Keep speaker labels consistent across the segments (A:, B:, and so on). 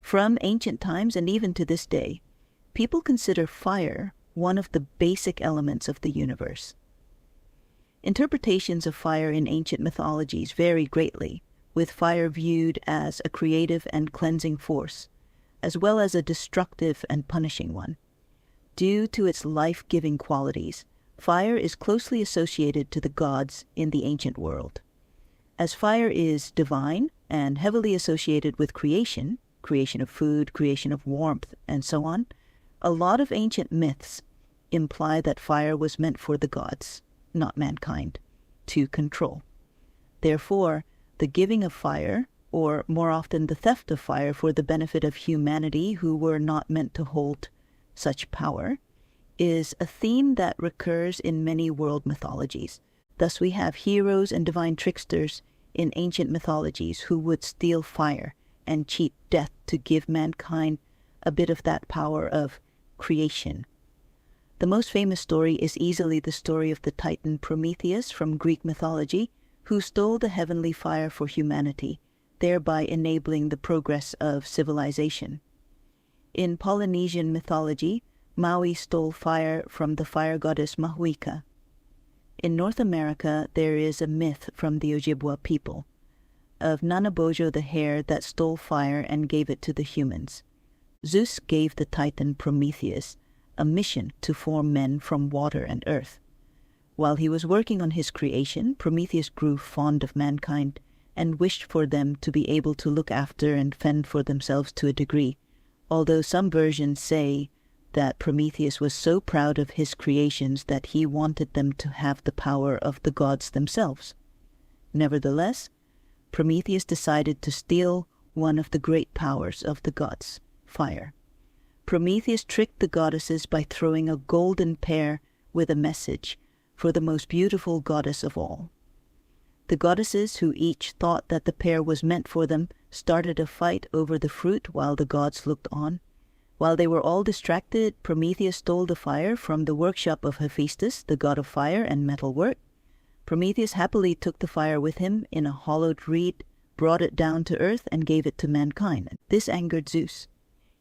A: From ancient times and even to this day, people consider fire one of the basic elements of the universe. Interpretations of fire in ancient mythologies vary greatly, with fire viewed as a creative and cleansing force, as well as a destructive and punishing one. Due to its life-giving qualities, fire is closely associated to the gods in the ancient world. As fire is divine and heavily associated with creation of food, creation of warmth, and so on, a lot of ancient myths imply that fire was meant for the gods, not mankind, to control. Therefore, the giving of fire, or more often the theft of fire for the benefit of humanity who were not meant to hold such power, is a theme that recurs in many world mythologies. Thus we have heroes and divine tricksters in ancient mythologies who would steal fire and cheat death to give mankind a bit of that power of creation. The most famous story is easily the story of the Titan Prometheus from Greek mythology, who stole the heavenly fire for humanity, thereby enabling the progress of civilization. In Polynesian mythology, Maui stole fire from the fire goddess Mahuika. In North America, there is a myth from the Ojibwa people of Nanabozho the hare that stole fire and gave it to the humans. Zeus gave the Titan Prometheus a mission to form men from water and earth. While he was working on his creation, Prometheus grew fond of mankind and wished for them to be able to look after and fend for themselves to a degree, although some versions say that Prometheus was so proud of his creations that he wanted them to have the power of the gods themselves. Nevertheless, Prometheus decided to steal one of the great powers of the gods, fire. Prometheus tricked the goddesses by throwing a golden pear with a message for the most beautiful goddess of all. The goddesses, who each thought that the pear was meant for them, started a fight over the fruit while the gods looked on. While they were all distracted, Prometheus stole the fire from the workshop of Hephaestus, the god of fire and metalwork. Prometheus happily took the fire with him in a hollowed reed, brought it down to earth, and gave it to mankind. This angered Zeus.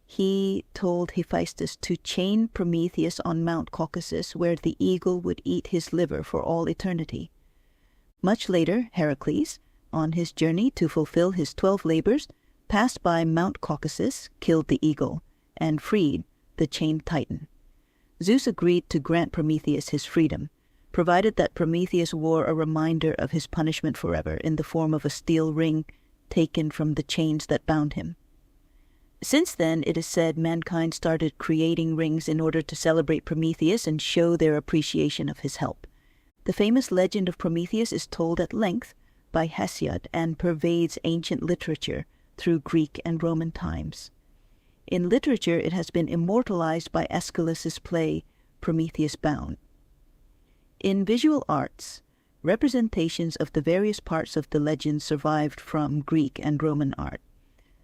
A: He told Hephaestus to chain Prometheus on Mount Caucasus, where the eagle would eat his liver for all eternity. Much later, Heracles, on his journey to fulfill his 12 labors, passed by Mount Caucasus, killed the eagle, and freed the chained Titan. Zeus agreed to grant Prometheus his freedom, provided that Prometheus wore a reminder of his punishment forever in the form of a steel ring taken from the chains that bound him. Since then, it is said mankind started creating rings in order to celebrate Prometheus and show their appreciation of his help. The famous legend of Prometheus is told at length by Hesiod and pervades ancient literature through Greek and Roman times. In literature, it has been immortalized by Aeschylus's play Prometheus Bound. In visual arts, representations of the various parts of the legend survived from Greek and Roman art.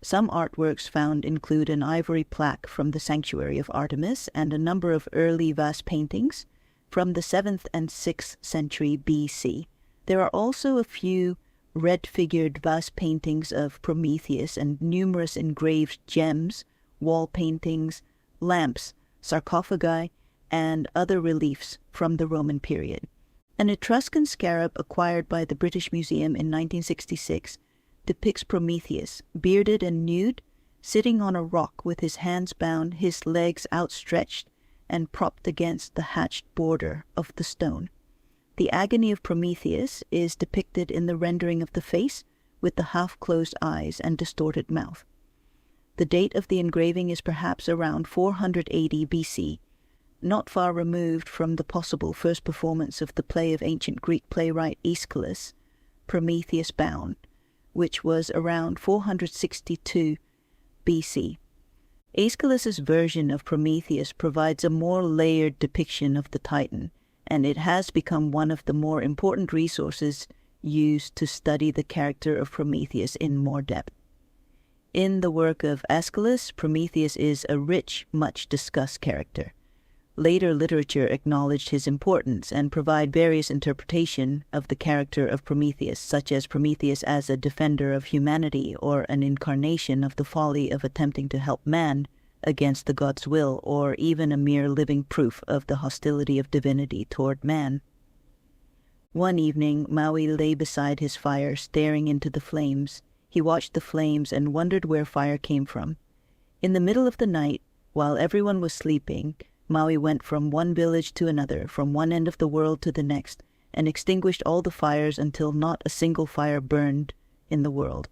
A: Some artworks found include an ivory plaque from the sanctuary of Artemis and a number of early vase paintings from the 7th and 6th century BC. There are also a few red-figured vase paintings of Prometheus and numerous engraved gems, wall paintings, lamps, sarcophagi, and other reliefs from the Roman period. An Etruscan scarab acquired by the British Museum in 1966 depicts Prometheus, bearded and nude, sitting on a rock with his hands bound, his legs outstretched, and propped against the hatched border of the stone. The agony of Prometheus is depicted in the rendering of the face, with the half-closed eyes and distorted mouth. The date of the engraving is perhaps around 480 BC, not far removed from the possible first performance of the play of ancient Greek playwright Aeschylus, Prometheus Bound, which was around 462 BC. Aeschylus's version of Prometheus provides a more layered depiction of the Titan, and it has become one of the more important resources used to study the character of Prometheus in more depth. In the work of Aeschylus, Prometheus is a rich, much-discussed character. Later literature acknowledged his importance and provide various interpretation of the character of Prometheus, such as Prometheus as a defender of humanity or an incarnation of the folly of attempting to help man against the god's will, or even a mere living proof of the hostility of divinity toward man. One evening, Maui lay beside his fire, staring into the flames. He watched the flames and wondered where fire came from. In the middle of the night, while everyone was sleeping, Maui went from one village to another, from one end of the world to the next, and extinguished all the fires until not a single fire burned in the world.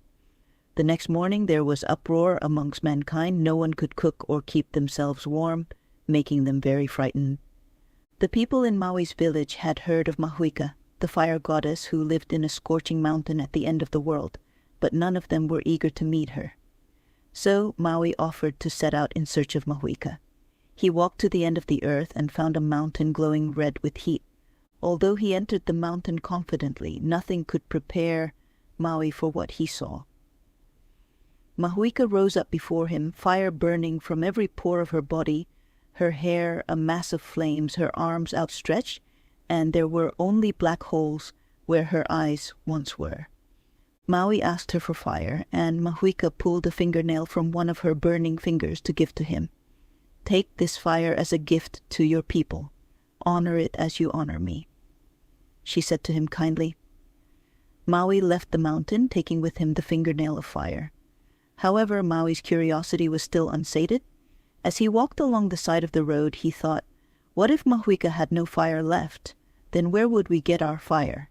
A: The next morning there was uproar amongst mankind. No one could cook or keep themselves warm, making them very frightened. The people in Maui's village had heard of Mahuika, the fire goddess who lived in a scorching mountain at the end of the world, but none of them were eager to meet her. So Maui offered to set out in search of Mahuika. He walked to the end of the earth and found a mountain glowing red with heat. Although he entered the mountain confidently, nothing could prepare Maui for what he saw. Mahuika rose up before him, fire burning from every pore of her body, her hair a mass of flames, her arms outstretched, and there were only black holes where her eyes once were. Maui asked her for fire, and Mahuika pulled a fingernail from one of her burning fingers to give to him. "Take this fire as a gift to your people. Honor it as you honor me," she said to him kindly. Maui left the mountain, taking with him the fingernail of fire. However, Maui's curiosity was still unsated. As he walked along the side of the road, he thought, "What if Mahuika had no fire left? Then where would we get our fire?"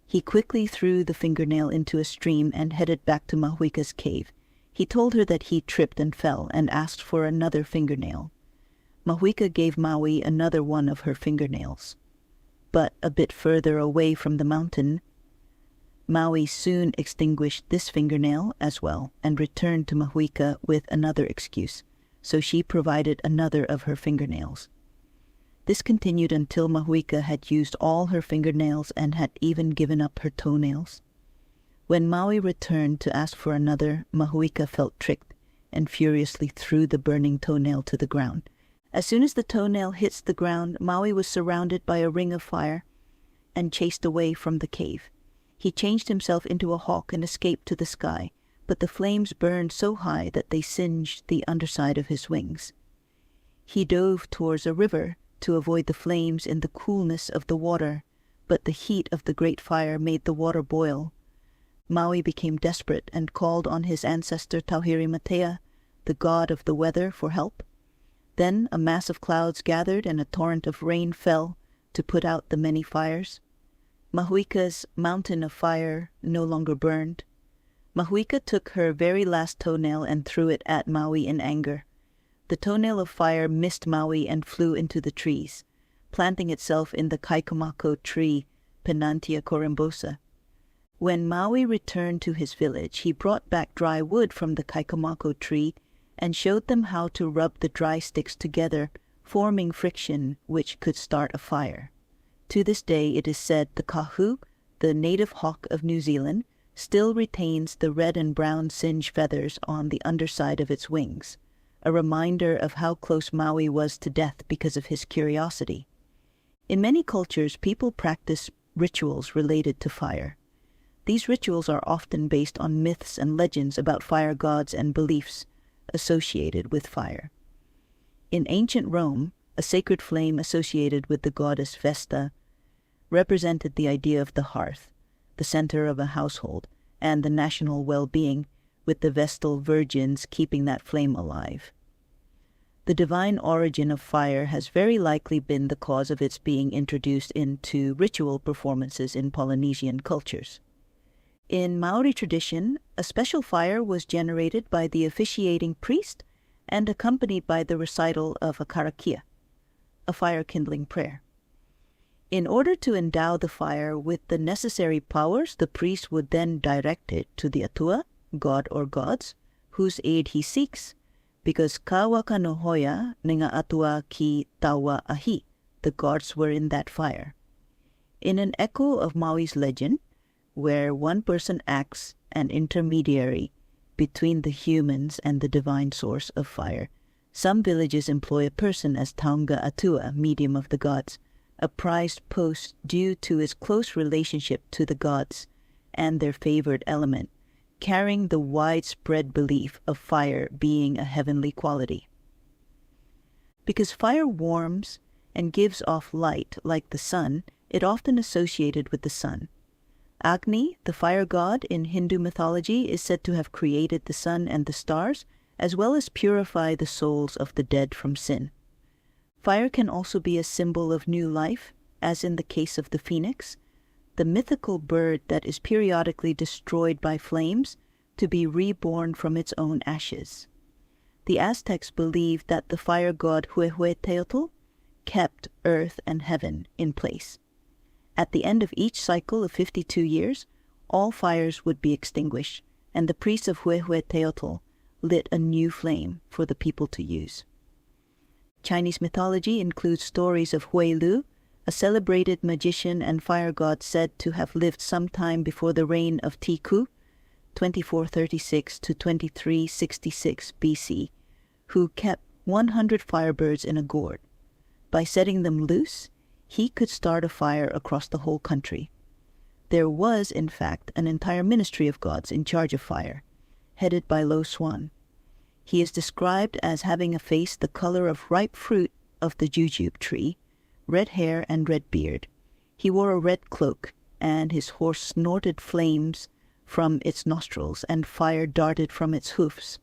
A: He quickly threw the fingernail into a stream and headed back to Mahuika's cave. He told her that he tripped and fell and asked for another fingernail. Mahuika gave Maui another one of her fingernails. But a bit further away from the mountain, Maui soon extinguished this fingernail as well and returned to Mahuika with another excuse, so she provided another of her fingernails. This continued until Mahuika had used all her fingernails and had even given up her toenails. When Maui returned to ask for another, Mahuika felt tricked and furiously threw the burning toenail to the ground. As soon as the toenail hits the ground, Maui was surrounded by a ring of fire and chased away from the cave. He changed himself into a hawk and escaped to the sky, but the flames burned so high that they singed the underside of his wings. He dove towards a river to avoid the flames in the coolness of the water, but the heat of the great fire made the water boil. Maui became desperate and called on his ancestor Tauhiri Matea, the god of the weather, for help. Then a mass of clouds gathered and a torrent of rain fell to put out the many fires. Mahuika's mountain of fire no longer burned. Mahuika took her very last toenail and threw it at Maui in anger. The toenail of fire missed Maui and flew into the trees, planting itself in the kaikomako tree, Penantia corymbosa. When Maui returned to his village, he brought back dry wood from the kaikomako tree and showed them how to rub the dry sticks together, forming friction which could start a fire. To this day, it is said the kahu, the native hawk of New Zealand, still retains the red and brown singe feathers on the underside of its wings, a reminder of how close Maui was to death because of his curiosity. In many cultures, people practice rituals related to fire. These rituals are often based on myths and legends about fire gods and beliefs associated with fire. In ancient Rome, a sacred flame associated with the goddess Vesta represented the idea of the hearth, the center of a household, and the national well-being, with the Vestal virgins keeping that flame alive. The divine origin of fire has very likely been the cause of its being introduced into ritual performances in Polynesian cultures. In Maori tradition, a special fire was generated by the officiating priest and accompanied by the recital of a karakia, a fire-kindling prayer. In order to endow the fire with the necessary powers, the priest would then direct it to the atua, god or gods, whose aid he seeks, because ka waka no hoia ninga atua ki tawa ahi, the gods were in that fire. In an echo of Maui's legend, where one person acts an intermediary between the humans and the divine source of fire, Some villages employ a person as Taunga Atua, medium of the gods, a prized post due to its close relationship to the gods and their favored element, carrying the widespread belief of fire being a heavenly quality. Because fire warms and gives off light like the sun, it often associated with the sun. Agni, the fire god in Hindu mythology, is said to have created the sun and the stars, as well as purify the souls of the dead from sin. Fire can also be a symbol of new life, as in the case of the phoenix, the mythical bird that is periodically destroyed by flames to be reborn from its own ashes. The Aztecs believed that the fire god Huehueteotl kept earth and heaven in place. At the end of each cycle of 52 years, all fires would be extinguished, and the priests of Huehueteotl lit a new flame for the people to use. Chinese mythology includes stories of Huilu, a celebrated magician and fire god said to have lived sometime before the reign of Tiku, 2436 to 2366 BC, who kept 100 firebirds in a gourd. By setting them loose, he could start a fire across the whole country. There was, in fact, an entire ministry of gods in charge of fire, headed by Lo Swan. He is described as having a face the color of ripe fruit of the jujube tree, red hair and red beard. He wore a red cloak, and his horse snorted flames from its nostrils, and fire darted from its hoofs.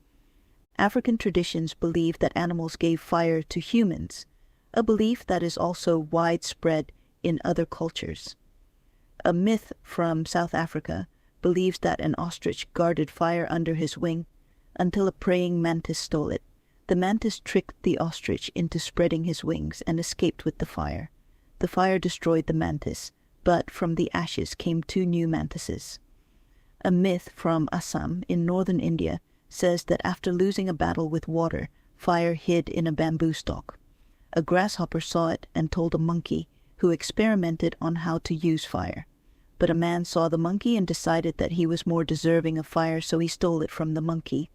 A: African traditions believe that animals gave fire to humans, a belief that is also widespread in other cultures. A myth from South Africa believes that an ostrich guarded fire under his wing until a praying mantis stole it. The mantis tricked the ostrich into spreading his wings and escaped with the fire. The fire destroyed the mantis, but from the ashes came 2 new mantises. A myth from Assam in northern India says that after losing a battle with water, fire hid in a bamboo stalk. A grasshopper saw it and told a monkey, who experimented on how to use fire. But a man saw the monkey and decided that he was more deserving of fire, so he stole it from the monkey.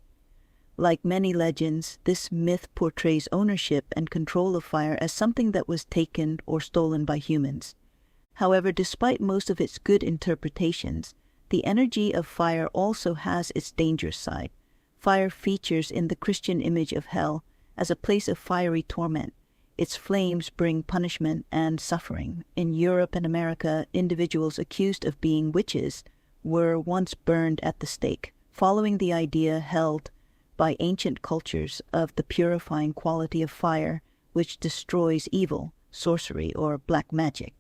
A: Like many legends, this myth portrays ownership and control of fire as something that was taken or stolen by humans. However, despite most of its good interpretations, the energy of fire also has its dangerous side. Fire features in the Christian image of hell as a place of fiery torment. Its flames bring punishment and suffering. In Europe and America, individuals accused of being witches were once burned at the stake, following the idea held by ancient cultures of the purifying quality of fire, which destroys evil, sorcery, or black magic.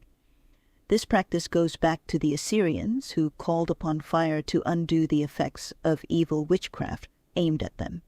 A: This practice goes back to the Assyrians, who called upon fire to undo the effects of evil witchcraft aimed at them.